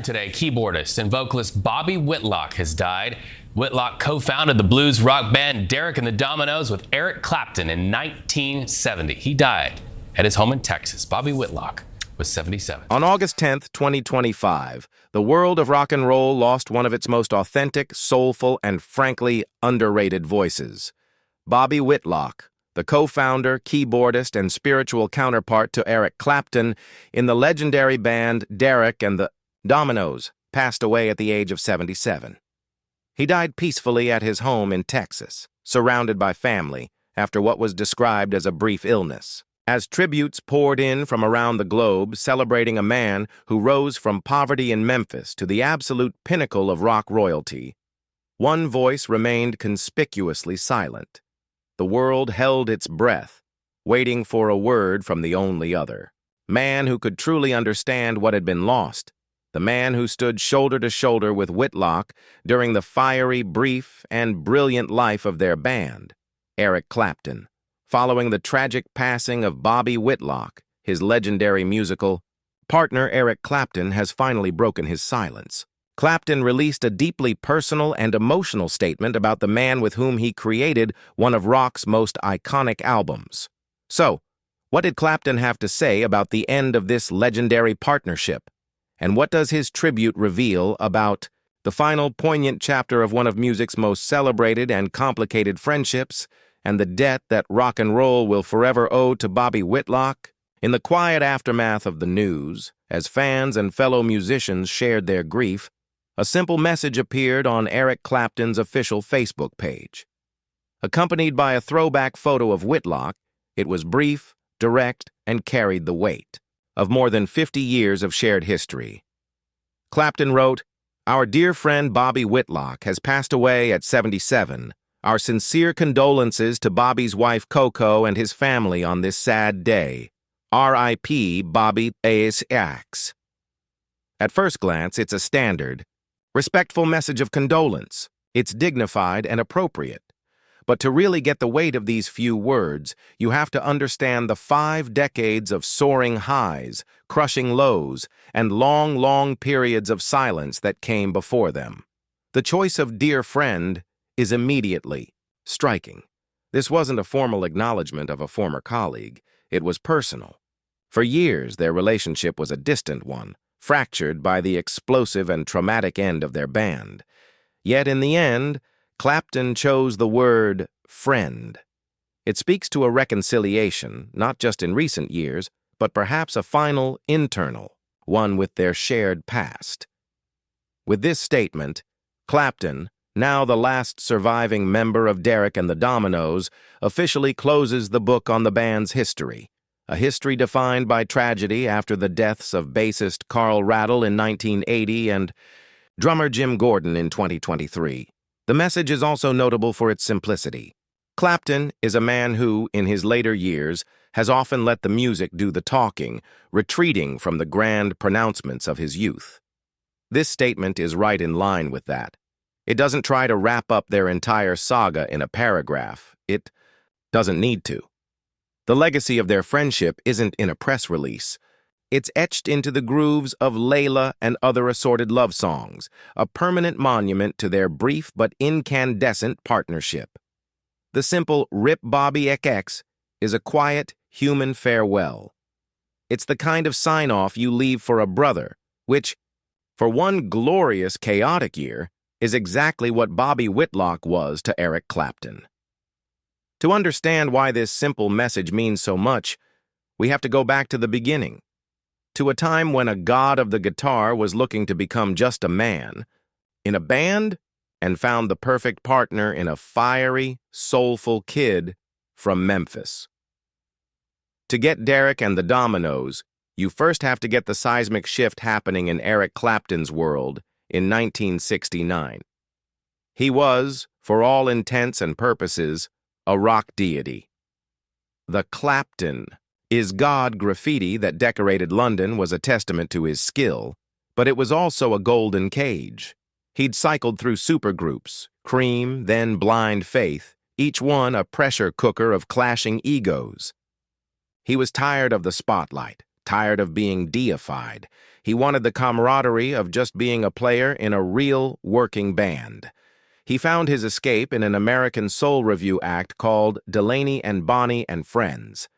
Today, keyboardist and vocalist Bobby Whitlock has died. Whitlock co-founded the blues rock band Derek and the Dominoes with Eric Clapton in 1970. He died at his home in Texas. Bobby Whitlock was 77. On August 10th, 2025, the world of rock and roll lost one of its most authentic, soulful, and frankly underrated voices. Bobby Whitlock, the co-founder, keyboardist, and spiritual counterpart to Eric Clapton in the legendary band Derek and the Dominoes, passed away at the age of 77. He died peacefully at his home in Texas, surrounded by family, after what was described as a brief illness. As tributes poured in from around the globe celebrating a man who rose from poverty in Memphis to the absolute pinnacle of rock royalty, one voice remained conspicuously silent. The world held its breath, waiting for a word from the only other. Man who could truly understand what had been lost. The man who stood shoulder to shoulder with Whitlock during the fiery, brief, and brilliant life of their band, Eric Clapton. Following the tragic passing of Bobby Whitlock, his legendary musical partner Eric Clapton has finally broken his silence. Clapton released a deeply personal and emotional statement about the man with whom he created one of rock's most iconic albums. So, what did Clapton have to say about the end of this legendary partnership? And what does his tribute reveal about the final poignant chapter of one of music's most celebrated and complicated friendships, and the debt that rock and roll will forever owe to Bobby Whitlock? In the quiet aftermath of the news, as fans and fellow musicians shared their grief, a simple message appeared on Eric Clapton's official Facebook page. Accompanied by a throwback photo of Whitlock, it was brief, direct, and carried the weight of more than 50 years of shared history. Clapton wrote, "Our dear friend Bobby Whitlock has passed away at 77. Our sincere condolences to Bobby's wife Coco and his family on this sad day. R.I.P. Bobby A.S.X." At first glance, it's a standard, respectful message of condolence. It's dignified and appropriate. But to really get the weight of these few words, you have to understand the 5 decades of soaring highs, crushing lows, and long periods of silence that came before them. The choice of dear friend is immediately striking. This wasn't a formal acknowledgement of a former colleague. It was personal. For years, their relationship was a distant one, fractured by the explosive and traumatic end of their band. Yet in the end, Clapton chose the word friend. It speaks to a reconciliation, not just in recent years, but perhaps a final internal one with their shared past. With this statement, Clapton, now the last surviving member of Derek and the Dominoes, officially closes the book on the band's history, a history defined by tragedy after the deaths of bassist Carl Rattle in 1980 and drummer Jim Gordon in 2023. The message is also notable for its simplicity. Clapton is a man who, in his later years, has often let the music do the talking, retreating from the grand pronouncements of his youth. This statement is right in line with that. It doesn't try to wrap up their entire saga in a paragraph. It doesn't need to. The legacy of their friendship isn't in a press release. It's etched into the grooves of Layla and other assorted love songs, a permanent monument to their brief but incandescent partnership. The simple "Rip Bobby XX" is a quiet, human farewell. It's the kind of sign-off you leave for a brother, which, for one glorious, chaotic year, is exactly what Bobby Whitlock was to Eric Clapton. To understand why this simple message means so much, we have to go back to the beginning, to a time when a god of the guitar was looking to become just a man in a band and found the perfect partner in a fiery, soulful kid from Memphis. To get Derek and the Dominoes, you first have to get the seismic shift happening in Eric Clapton's world in 1969. He was, for all intents and purposes, a rock deity. The Clapton is God graffiti that decorated London was a testament to his skill, but it was also a golden cage. He'd cycled through supergroups, Cream, then Blind Faith, each one a pressure cooker of clashing egos. He was tired of the spotlight, tired of being deified. He wanted the camaraderie of just being a player in a real working band. He found his escape in an American soul revue act called Delaney and Bonnie and Friends.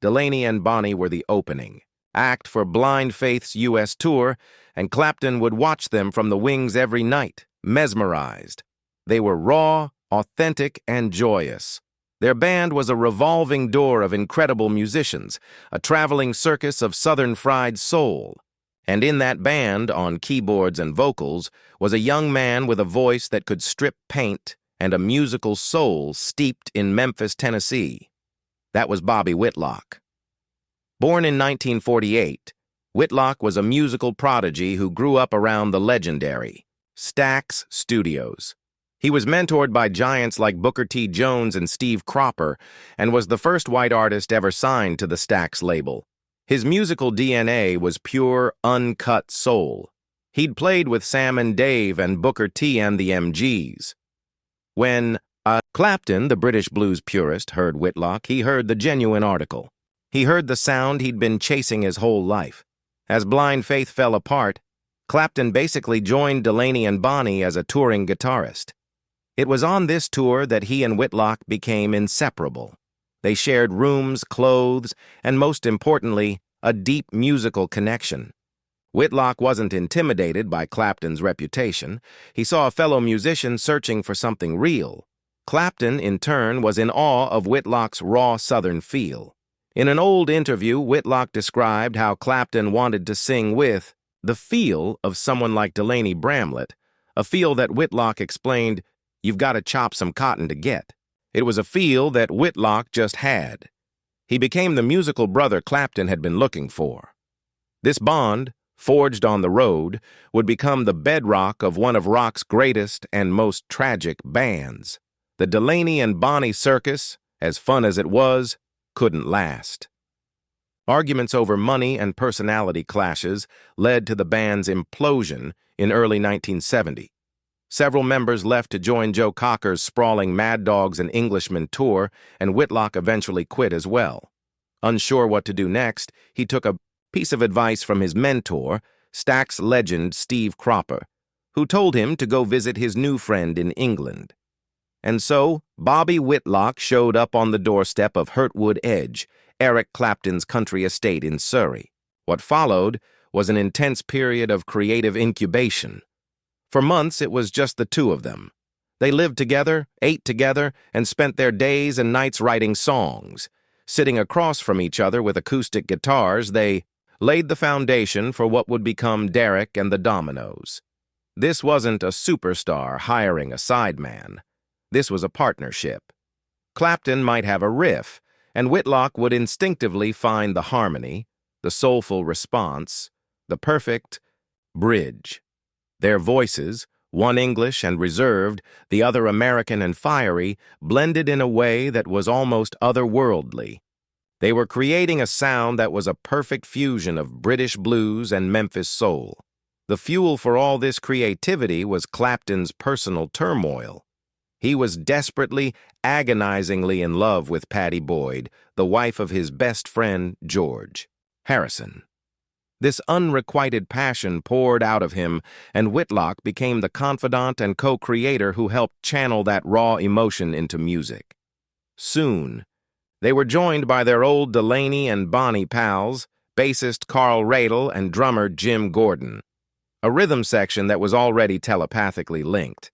Delaney and Bonnie were the opening act for Blind Faith's U.S. tour, and Clapton would watch them from the wings every night, mesmerized. They were raw, authentic, and joyous. Their band was a revolving door of incredible musicians, a traveling circus of Southern fried soul. And in that band, on keyboards and vocals, was a young man with a voice that could strip paint and a musical soul steeped in Memphis, Tennessee. That was Bobby Whitlock. Born in 1948, Whitlock was a musical prodigy who grew up around the legendary Stax Studios. He was mentored by giants like Booker T. Jones and Steve Cropper, and was the first white artist ever signed to the Stax label. His musical DNA was pure, uncut soul. He'd played with Sam and Dave and Booker T and the MGs. When Clapton, the British blues purist, heard Whitlock, he heard the genuine article. He heard the sound he'd been chasing his whole life. As Blind Faith fell apart, Clapton basically joined Delaney and Bonnie as a touring guitarist. It was on this tour that he and Whitlock became inseparable. They shared rooms, clothes, and most importantly, a deep musical connection. Whitlock wasn't intimidated by Clapton's reputation. He saw a fellow musician searching for something real. Clapton, in turn, was in awe of Whitlock's raw Southern feel. In an old interview, Whitlock described how Clapton wanted to sing with the feel of someone like Delaney Bramlett, a feel that Whitlock explained, "You've got to chop some cotton to get." It was a feel that Whitlock just had. He became the musical brother Clapton had been looking for. This bond, forged on the road, would become the bedrock of one of rock's greatest and most tragic bands. The Delaney and Bonnie circus, as fun as it was, couldn't last. Arguments over money and personality clashes led to the band's implosion in early 1970. Several members left to join Joe Cocker's sprawling Mad Dogs and Englishmen tour, and Whitlock eventually quit as well. Unsure what to do next, he took a piece of advice from his mentor, Stax legend Steve Cropper, who told him to go visit his new friend in England. And so, Bobby Whitlock showed up on the doorstep of Hurtwood Edge, Eric Clapton's country estate in Surrey. What followed was an intense period of creative incubation. For months, it was just the two of them. They lived together, ate together, and spent their days and nights writing songs. Sitting across from each other with acoustic guitars, they laid the foundation for what would become Derek and the Dominoes. This wasn't a superstar hiring a sideman. This was a partnership. Clapton might have a riff, and Whitlock would instinctively find the harmony, the soulful response, the perfect bridge. Their voices, one English and reserved, the other American and fiery, blended in a way that was almost otherworldly. They were creating a sound that was a perfect fusion of British blues and Memphis soul. The fuel for all this creativity was Clapton's personal turmoil. He was desperately, agonizingly in love with Pattie Boyd, the wife of his best friend, George Harrison. This unrequited passion poured out of him, and Whitlock became the confidant and co-creator who helped channel that raw emotion into music. Soon, they were joined by their old Delaney and Bonnie pals, bassist Carl Radle and drummer Jim Gordon, a rhythm section that was already telepathically linked.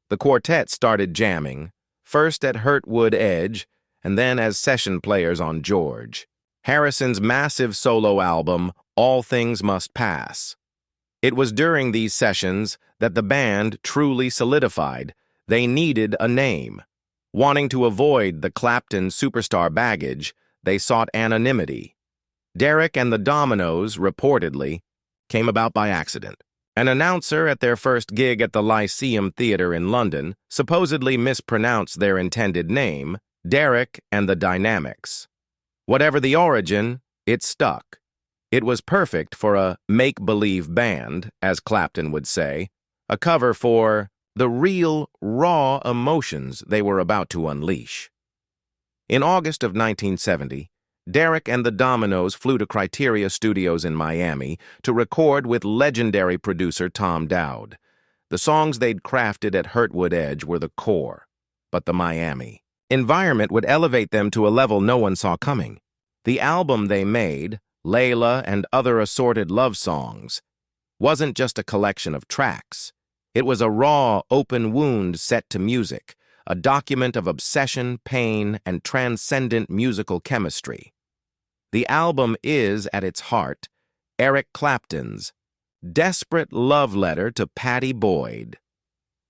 The quartet started jamming, first at Hurtwood Edge, and then as session players on George Harrison's massive solo album, All Things Must Pass. It was during these sessions that the band truly solidified. They needed a name. Wanting to avoid the Clapton superstar baggage, they sought anonymity. Derek and the Dominoes, reportedly, came about by accident. An announcer at their first gig at the Lyceum Theatre in London supposedly mispronounced their intended name, Derek and the Dynamics. Whatever the origin, it stuck. It was perfect for a make-believe band, as Clapton would say, a cover for the real, raw emotions they were about to unleash. In August of 1970, Derek and the Dominoes flew to Criteria Studios in Miami to record with legendary producer Tom Dowd. The songs they'd crafted at Hurtwood Edge were the core, but the Miami environment would elevate them to a level no one saw coming. The album they made, Layla and Other Assorted Love Songs, wasn't just a collection of tracks. It was a raw, open wound set to music, a document of obsession, pain, and transcendent musical chemistry. The album is, at its heart, Eric Clapton's desperate love letter to Pattie Boyd.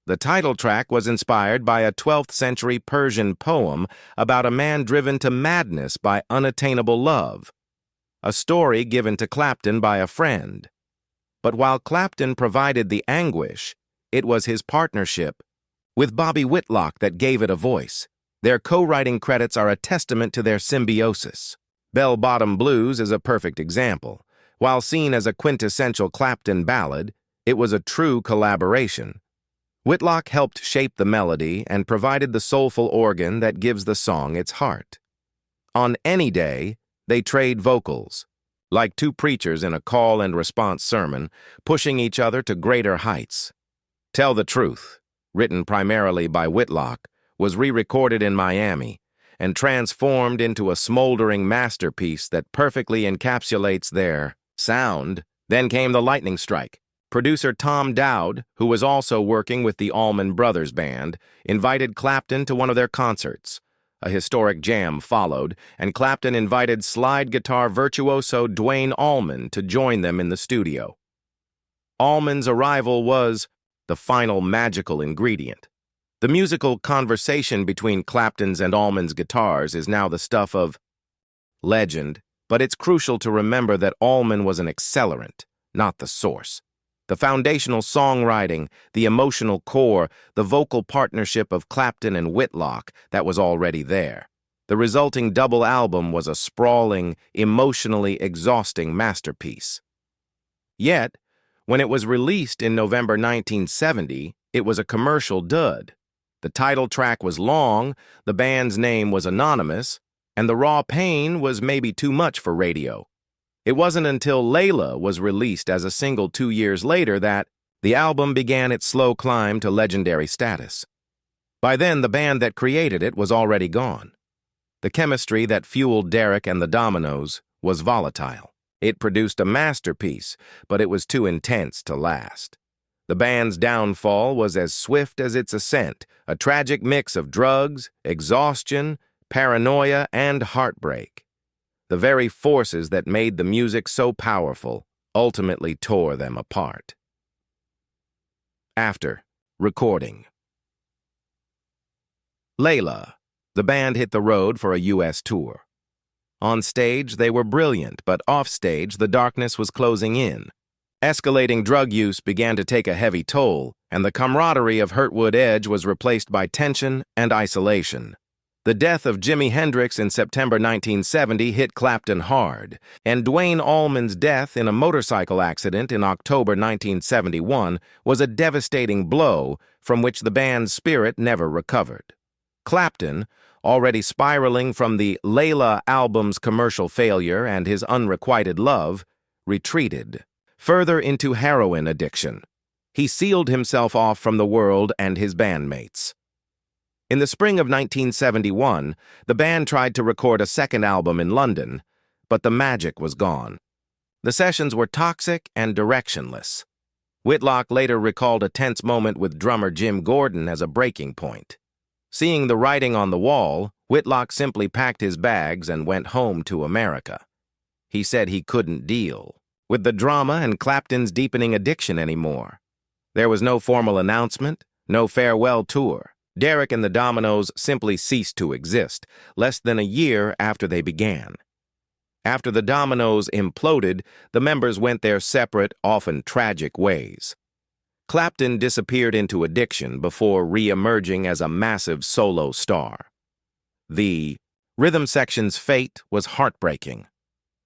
The title track was inspired by a 12th century Persian poem about a man driven to madness by unattainable love, a story given to Clapton by a friend. But while Clapton provided the anguish, it was his partnership with Bobby Whitlock that gave it a voice. Their co-writing credits are a testament to their symbiosis. Bell Bottom Blues is a perfect example. While seen as a quintessential Clapton ballad, it was a true collaboration. Whitlock helped shape the melody and provided the soulful organ that gives the song its heart. On Any Day, they trade vocals, like two preachers in a call and response sermon, pushing each other to greater heights. Tell the Truth, written primarily by Whitlock, was re-recorded in Miami and transformed into a smoldering masterpiece that perfectly encapsulates their sound. Then came the lightning strike. Producer Tom Dowd, who was also working with the Allman Brothers Band, invited Clapton to one of their concerts. A historic jam followed, and Clapton invited slide guitar virtuoso Duane Allman to join them in the studio. Allman's arrival was the final magical ingredient. The musical conversation between Clapton's and Allman's guitars is now the stuff of legend, but it's crucial to remember that Allman was an accelerant, not the source. The foundational songwriting, the emotional core, the vocal partnership of Clapton and Whitlock that was already there. The resulting double album was a sprawling, emotionally exhausting masterpiece. Yet, when it was released in November 1970, it was a commercial dud. The title track was long, the band's name was anonymous, and the raw pain was maybe too much for radio. It wasn't until Layla was released as a single 2 years later that the album began its slow climb to legendary status. By then, the band that created it was already gone. The chemistry that fueled Derek and the Dominoes was volatile. It produced a masterpiece, but it was too intense to last. The band's downfall was as swift as its ascent, a tragic mix of drugs, exhaustion, paranoia, and heartbreak. The very forces that made the music so powerful ultimately tore them apart. After recording Layla, the band hit the road for a U.S. tour. On stage, they were brilliant, but off-stage, the darkness was closing in. Escalating drug use began to take a heavy toll, and the camaraderie of Hurtwood Edge was replaced by tension and isolation. The death of Jimi Hendrix in September 1970 hit Clapton hard, and Duane Allman's death in a motorcycle accident in October 1971 was a devastating blow from which the band's spirit never recovered. Clapton, already spiraling from the Layla album's commercial failure and his unrequited love, retreated further into heroin addiction. He sealed himself off from the world and his bandmates. In the spring of 1971, the band tried to record a second album in London, but the magic was gone. The sessions were toxic and directionless. Whitlock later recalled a tense moment with drummer Jim Gordon as a breaking point. Seeing the writing on the wall, Whitlock simply packed his bags and went home to America. He said he couldn't deal with the drama and Clapton's deepening addiction anymore. There was no formal announcement, no farewell tour. Derek and the Dominoes simply ceased to exist, less than a year after they began. After the Dominoes imploded, the members went their separate, often tragic ways. Clapton disappeared into addiction before re-emerging as a massive solo star. The rhythm section's fate was heartbreaking.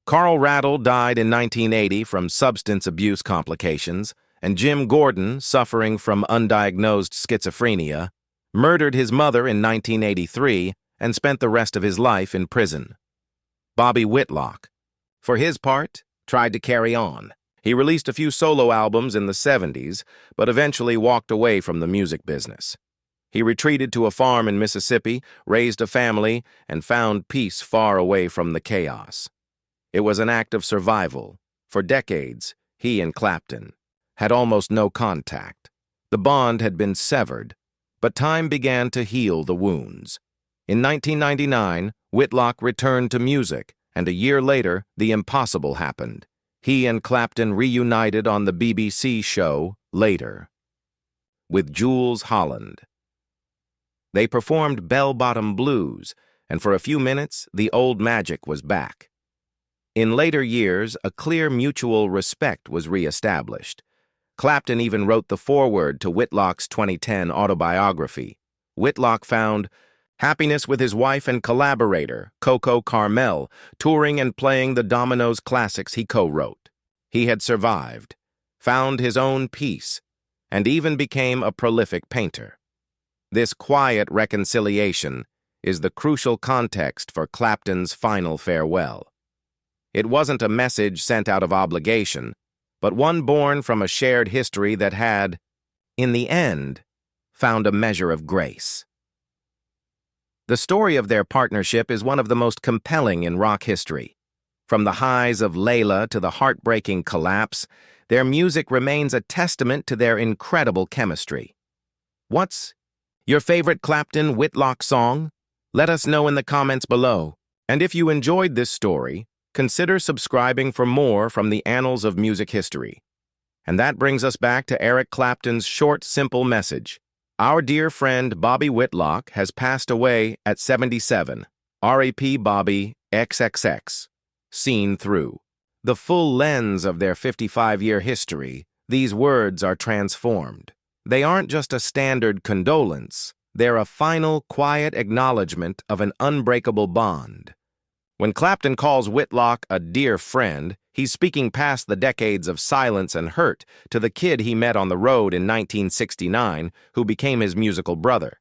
Carl Rattle died in 1980 from substance abuse complications, and Jim Gordon, suffering from undiagnosed schizophrenia, murdered his mother in 1983 and spent the rest of his life in prison. Bobby Whitlock, for his part, tried to carry on. He released a few solo albums in the 70s, but eventually walked away from the music business. He retreated to a farm in Mississippi, raised a family, and found peace far away from the chaos. It was an act of survival. For decades, he and Clapton had almost no contact. The bond had been severed, but time began to heal the wounds. In 1999, Whitlock returned to music, and a year later, the impossible happened. He and Clapton reunited on the BBC show Later with Jules Holland. They performed Bell-Bottom Blues, and for a few minutes, the old magic was back. In later years, a clear mutual respect was re-established. Clapton even wrote the foreword to Whitlock's 2010 autobiography. Whitlock found happiness with his wife and collaborator, Coco Carmel, touring and playing the Dominoes classics he co-wrote. He had survived, found his own peace, and even became a prolific painter. This quiet reconciliation is the crucial context for Clapton's final farewell. It wasn't a message sent out of obligation, but one born from a shared history that had, in the end, found a measure of grace. The story of their partnership is one of the most compelling in rock history. From the highs of Layla to the heartbreaking Collapse, their music remains a testament to their incredible chemistry. What's your favorite Clapton Whitlock song? Let us know in the comments below. And if you enjoyed this story, consider subscribing for more from the annals of music history. And that brings us back to Eric Clapton's short, simple message. Our dear friend Bobby Whitlock has passed away at 77. R.I.P. Bobby XXX. Seen through the full lens of their 55-year history, these words are transformed. They aren't just a standard condolence, they're a final, quiet acknowledgement of an unbreakable bond. When Clapton calls Whitlock a dear friend, he's speaking past the decades of silence and hurt to the kid he met on the road in 1969 who became his musical brother.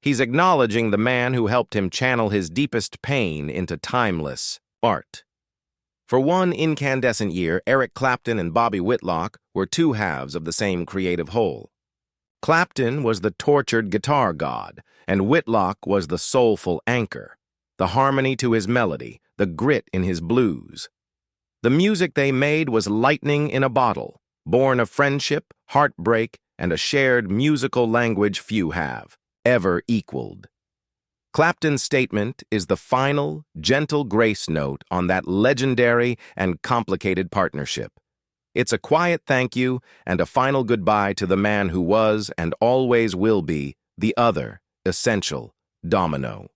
He's acknowledging the man who helped him channel his deepest pain into timeless art. For one incandescent year, Eric Clapton and Bobby Whitlock were two halves of the same creative whole. Clapton was the tortured guitar god, and Whitlock was the soulful anchor, the harmony to his melody, the grit in his blues. The music they made was lightning in a bottle, born of friendship, heartbreak, and a shared musical language few have ever equaled. Clapton's statement is the final, gentle grace note on that legendary and complicated partnership. It's a quiet thank you and a final goodbye to the man who was and always will be the other essential domino.